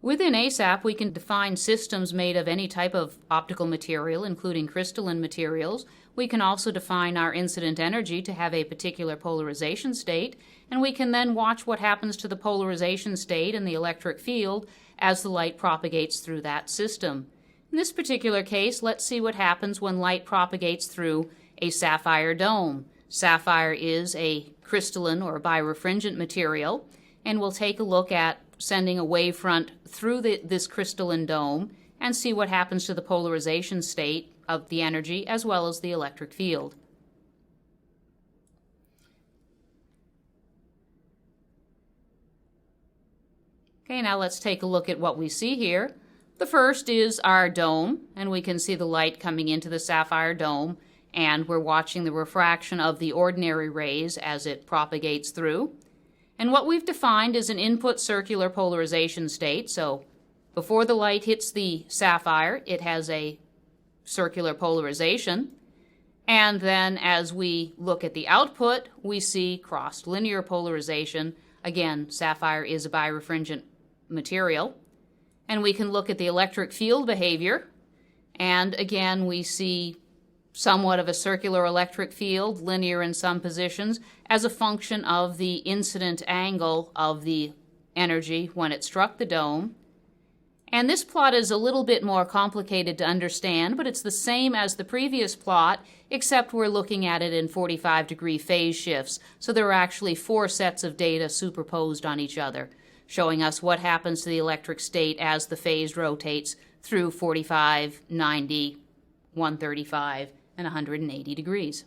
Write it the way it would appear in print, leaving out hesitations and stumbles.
Within ASAP, we can define systems made of any type of optical material, including crystalline materials. We can also define our incident energy to have a particular polarization state, and we can then watch what happens to the polarization state and the electric field as the light propagates through that system. In this particular case, let's see what happens when light propagates through a sapphire dome. Sapphire is a crystalline or birefringent material, and we'll take a look at sending a wavefront through this crystalline dome and see what happens to the polarization state of the energy as well as the electric field. Okay, now let's take a look at what we see here. The first is our dome, and we can see the light coming into the sapphire dome, and we're watching the refraction of the ordinary rays as it propagates through. And what we've defined is an input circular polarization state. So before the light hits the sapphire, it has a circular polarization. And then as we look at the output, we see crossed linear polarization. Again, sapphire is a birefringent material. And we can look at the electric field behavior. And again, we see somewhat of a circular electric field, linear in some positions, as a function of the incident angle of the energy when it struck the dome. And this plot is a little bit more complicated to understand, but it's the same as the previous plot, except we're looking at it in 45-degree phase shifts. So there are actually 4 sets of data superposed on each other, showing us what happens to the electric state as the phase rotates through 45, 90, 135, and 180 degrees.